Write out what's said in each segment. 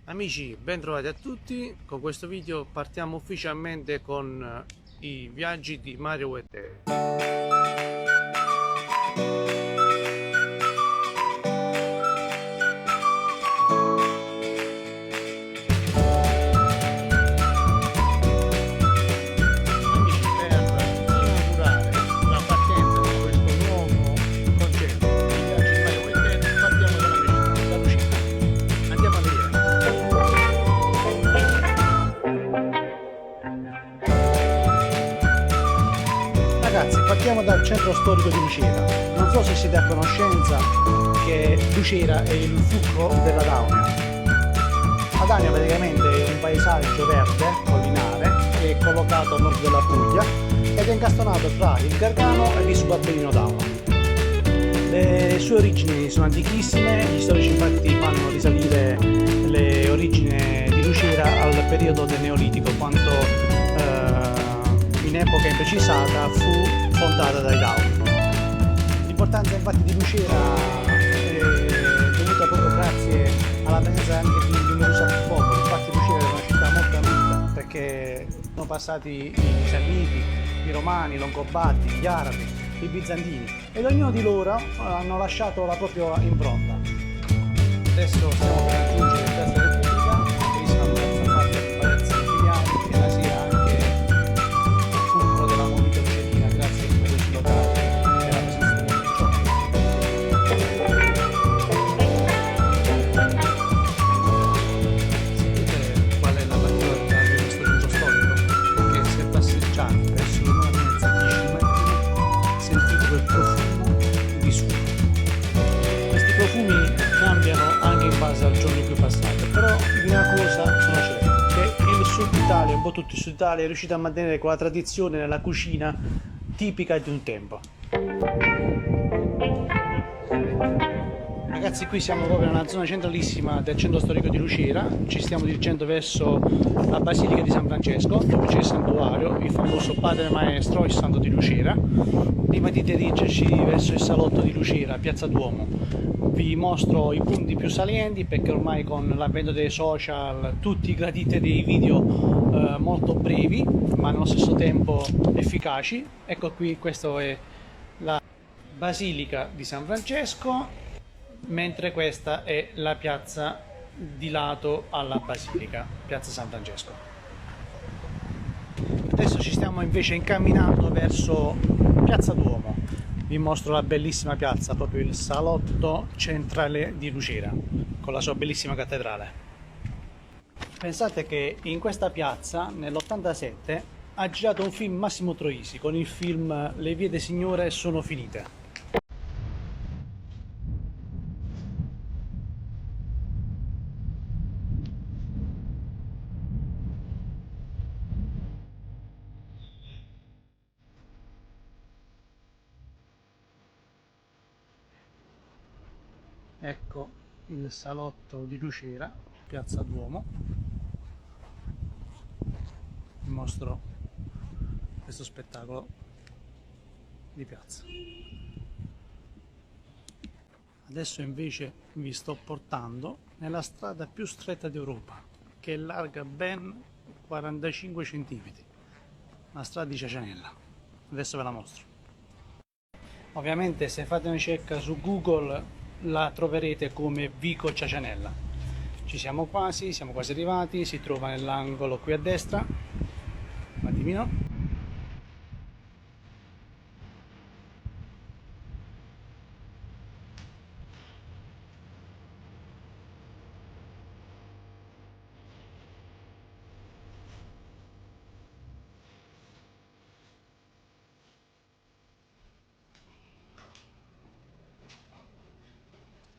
Amici, ben trovati a tutti. Con questo video partiamo ufficialmente con i viaggi di Mario e te. Amici, per inaugurare la partenza di questo nuovo concerto di viaggi di Mario e te, partiamo dalla mia città, da Lucina. Andiamo a vedere. Ragazzi, partiamo dal centro storico di Lucera. Non so se siete a conoscenza che Lucera è il fulcro della Daunia. La Daunia praticamente è un paesaggio verde, collinare, che è collocato a nord della Puglia ed è incastonato tra il Gargano e il subappennino Dauno. Le sue origini sono antichissime, gli storici infatti fanno risalire le origini di Lucera al periodo del Neolitico, quando in epoca imprecisata fu fondata dai Dauni. L'importanza infatti di Lucera è dovuta proprio grazie alla presenza anche di numerosi altri popoli. Infatti Lucera è una città molto antica perché sono passati i Sarmiti, i Romani, i Longobardi, gli Arabi, i Bizantini ed ognuno di loro hanno lasciato la propria impronta. Adesso stiamo per raggiungere Piazza Repubblica, bellissima piazza fatta di palazzi imperiali e la sera anche il fulcro della movida lucerina grazie ai numerosi locali e alla presenza degli ufficiali. Sapete qual è la particolarità di questo centro storico? Che se passeggiate verso le 9:30 di mattina sentite quel profumo di sugo. Questi profumi cambiano anche in base al giorno in cui passate, però di una cosa sono certo, che il Sud Italia, un po' tutto il Sud Italia, è riuscito a mantenere quella tradizione nella cucina tipica di un tempo. Ragazzi, qui siamo proprio nella zona centralissima del centro storico di Lucera, ci stiamo dirigendo verso la Basilica di San Francesco, dove c'è il santuario, il famoso Padre Maestro, il santo di Lucera. Prima di dirigerci verso il salotto di Lucera, Piazza Duomo, vi mostro i punti più salienti perché ormai con l'avvento dei social tutti gradite dei video molto brevi ma allo stesso tempo efficaci. Ecco qui, questa è la Basilica di San Francesco, mentre questa è la piazza di lato alla Basilica, Piazza San Francesco. Adesso ci stiamo invece incamminando verso Piazza Duomo. Vi mostro la bellissima piazza, proprio il salotto centrale di Lucera, con la sua bellissima cattedrale. Pensate che in questa piazza, nell'87, ha girato un film Massimo Troisi, con il film Le vie del Signore sono finite. Ecco il salotto di Lucera, Piazza Duomo. Vi mostro questo spettacolo di piazza. Adesso invece vi sto portando nella strada più stretta d'Europa, che è larga ben 45 cm, la strada di Ciacianella. Adesso ve la mostro. Ovviamente se fate una ricerca su Google la troverete come Vico Ciacianella. Ci siamo quasi arrivati, si trova nell'angolo qui a destra, un attimino.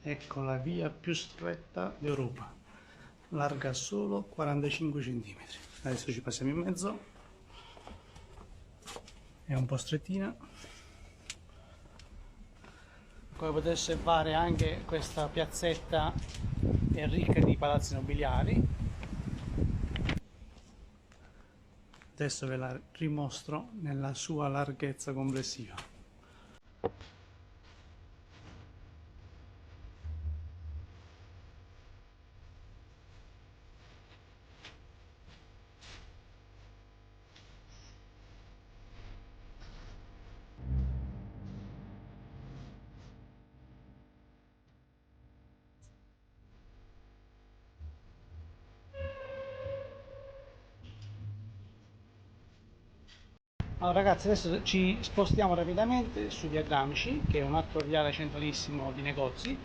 Ecco la via più stretta d'Europa, larga solo 45 cm. Adesso ci passiamo in mezzo, è un po' strettina. Come potete osservare anche questa piazzetta è ricca di palazzi nobiliari. Adesso ve la rimostro nella sua larghezza complessiva. Allora ragazzi, adesso ci spostiamo rapidamente su via Gramsci, che è un altro viale centralissimo di negozi,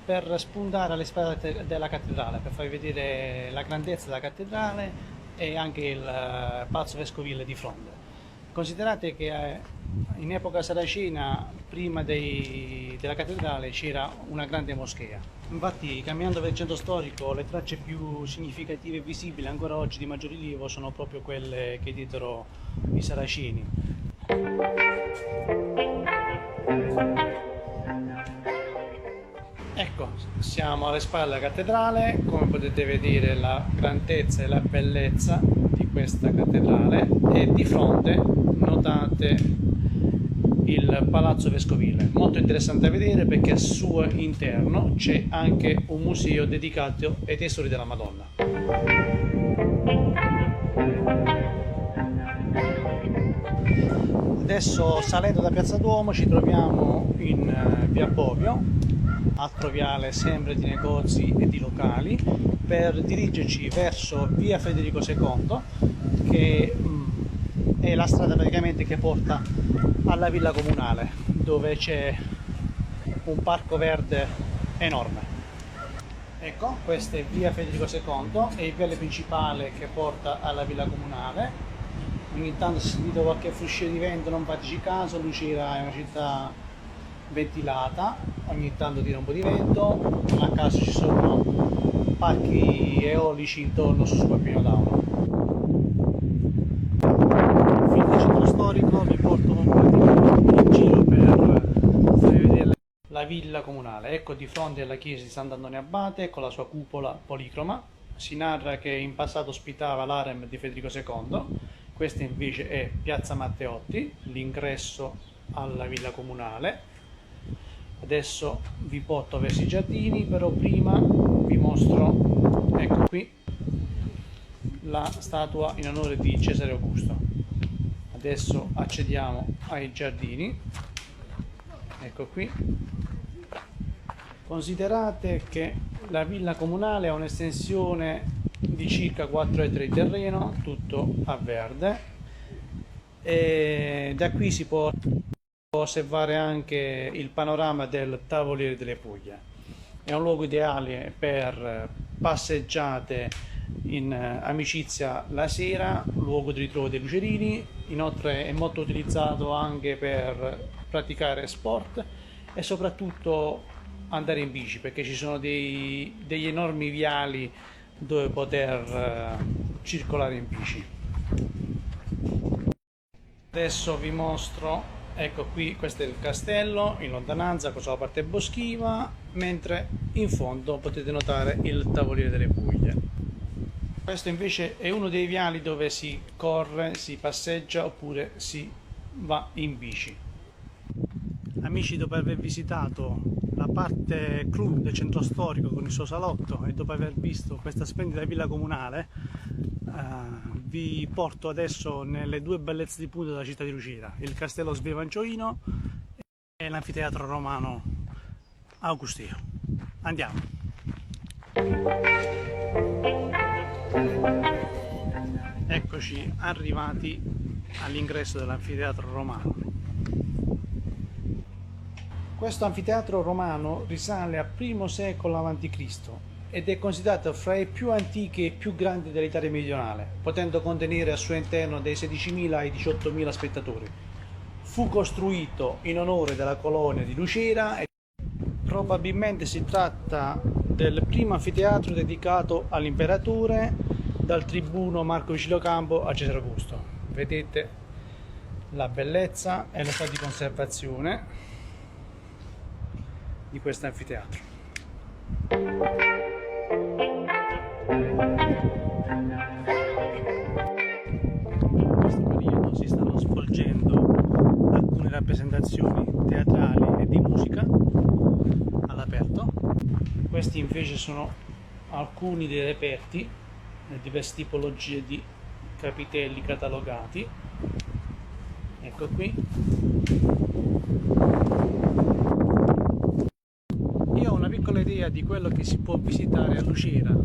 per spuntare alle spalle della cattedrale, per farvi vedere la grandezza della cattedrale e anche il Palazzo Vescovile di fronte. Considerate che in epoca saracena, prima della cattedrale, c'era una grande moschea. Infatti, camminando per il centro storico, le tracce più significative e visibili ancora oggi di maggior rilievo sono proprio quelle che diedero i saraceni. Ecco, siamo alle spalle della cattedrale. Come potete vedere, la grandezza e la bellezza di questa cattedrale, e di fronte notate il Palazzo Vescovile, molto interessante da vedere perché al suo interno c'è anche un museo dedicato ai tesori della Madonna. Adesso, salendo da Piazza Duomo, ci troviamo in via Bovio, altro viale sempre di negozi e di locali, per dirigerci verso via Federico II, che è la strada praticamente che porta alla villa comunale, dove c'è un parco verde enorme. Ecco, questa è via Federico II, è il viale principale che porta alla villa comunale. Ogni tanto si sente qualche fruscio di vento, non fateci caso, Lucera è una città ventilata, ogni tanto tira un po' di vento, a caso ci sono parchi eolici intorno su Papino d'Auno. Fino al centro storico vi porto in giro per farvi vedere la villa comunale. Ecco, di fronte alla chiesa di Sant'Antonio Abate con la sua cupola policroma. Si narra che in passato ospitava l'harem di Federico II. Questa invece è Piazza Matteotti, l'ingresso alla villa comunale. Adesso vi porto verso i giardini, però prima vi mostro, ecco qui, la statua in onore di Cesare Augusto. Adesso accediamo ai giardini, ecco qui. Considerate che la villa comunale ha un'estensione di circa 4 ettari di terreno, tutto a verde, e da qui si può osservare anche il panorama del Tavoliere delle Puglie. È un luogo ideale per passeggiate in amicizia la sera, luogo di ritrovo dei lucerini. Inoltre è molto utilizzato anche per praticare sport e soprattutto andare in bici, perché ci sono degli enormi viali dove poter circolare in bici. Adesso vi mostro, ecco qui, questo è il castello in lontananza con la parte boschiva, mentre in fondo potete notare il Tavoliere delle Puglie. Questo invece è uno dei viali dove si corre, si passeggia oppure si va in bici. Amici, dopo aver visitato la parte clou del centro storico con il suo salotto e dopo aver visto questa splendida villa comunale, vi porto adesso nelle due bellezze di punta della città di Lucera, il castello Svevancioino e l'anfiteatro romano Augusteo. Andiamo! Eccoci arrivati all'ingresso dell'anfiteatro romano. Questo anfiteatro romano risale al I secolo a.C. ed è considerato fra i più antichi e più grandi dell'Italia meridionale, potendo contenere al suo interno dai 16.000 ai 18.000 spettatori. Fu costruito in onore della colonia di Lucera e probabilmente si tratta del primo anfiteatro dedicato all'imperatore dal tribuno Marco Vicilio Campo a Cesare Augusto. Vedete la bellezza e lo stato di conservazione di questo anfiteatro. In questo periodo si stanno svolgendo alcune rappresentazioni teatrali e di musica all'aperto. Questi invece sono alcuni dei reperti, le diverse tipologie di capitelli catalogati. Ecco qui. Io ho una piccola idea di quello che si può visitare a Lucera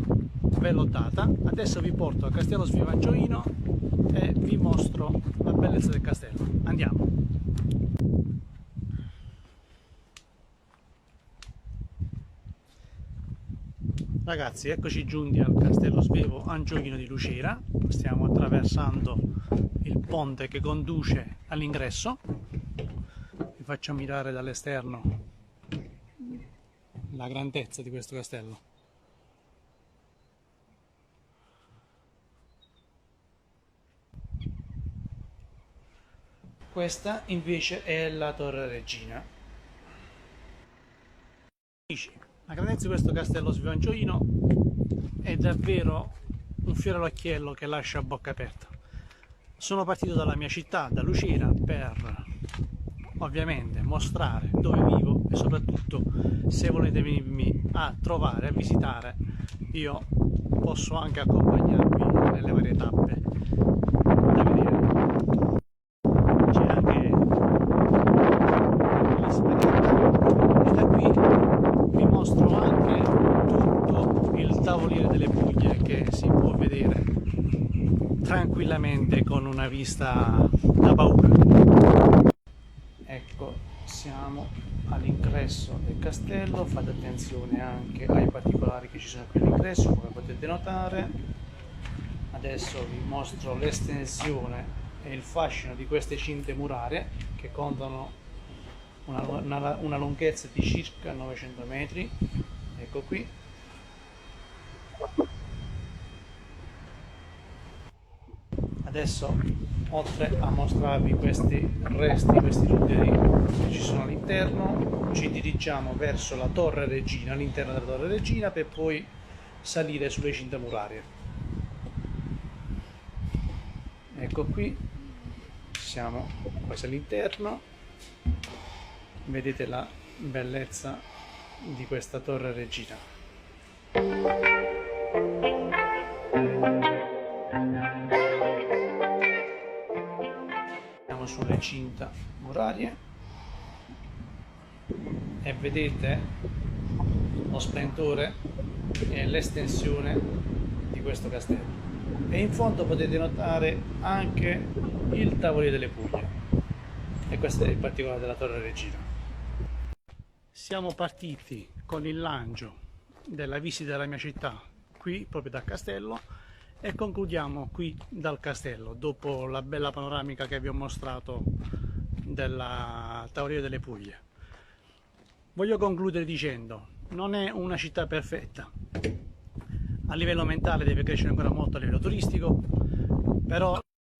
vellottata. Adesso vi porto a Castello Svievangioino e vi mostro la bellezza del castello. Andiamo! Ragazzi, eccoci giunti al Castello Svevo Angioino di Lucera. Stiamo attraversando il ponte che conduce all'ingresso. Vi faccio mirare dall'esterno la grandezza di questo castello. Questa invece è la Torre Regina. La grandezza di questo Castello Svievangioino è davvero un fiore all'occhiello che lascia a bocca aperta. Sono partito dalla mia città, da Lucera, per ovviamente mostrare dove vivo e soprattutto se volete venirmi a trovare, a visitare, io posso anche accompagnarvi nelle varie tappe da vedere. C'è anche una bellissima vetta e da qui vi mostro anche tutto il tavoliere delle Puglie che si può vedere tranquillamente con una vista da paura. Ecco, siamo all'ingresso del castello, fate attenzione anche ai particolari che ci sono qui all'ingresso, come potete notare. Adesso vi mostro l'estensione e il fascino di queste cinte murarie che contano una lunghezza di circa 900 metri. Ecco qui. Adesso, oltre a mostrarvi questi resti, questi ruderi che ci sono all'interno, ci dirigiamo verso la Torre Regina, all'interno della Torre Regina, per poi salire sulle cinte murarie. Ecco qui, siamo quasi all'interno, vedete la bellezza di questa Torre Regina. Sulle cinta murarie e vedete lo splendore e l'estensione di questo castello, e in fondo potete notare anche il tavoliere delle Puglie, e questo è il particolare della Torre Regina. Siamo partiti con il lancio della visita della mia città qui proprio dal castello e concludiamo qui dal castello, dopo la bella panoramica che vi ho mostrato della tavoliere delle Puglie. Voglio concludere dicendo: non è una città perfetta, a livello mentale deve crescere ancora molto a livello turistico, però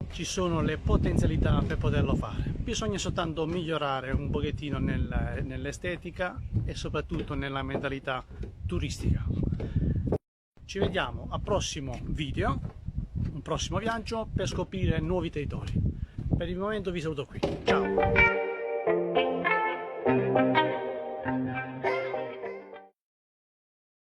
ci sono le potenzialità per poterlo fare. Bisogna soltanto migliorare un pochettino nell'estetica e soprattutto nella mentalità turistica. Ci vediamo al prossimo video, un prossimo viaggio per scoprire nuovi territori. Per il momento vi saluto qui. Ciao!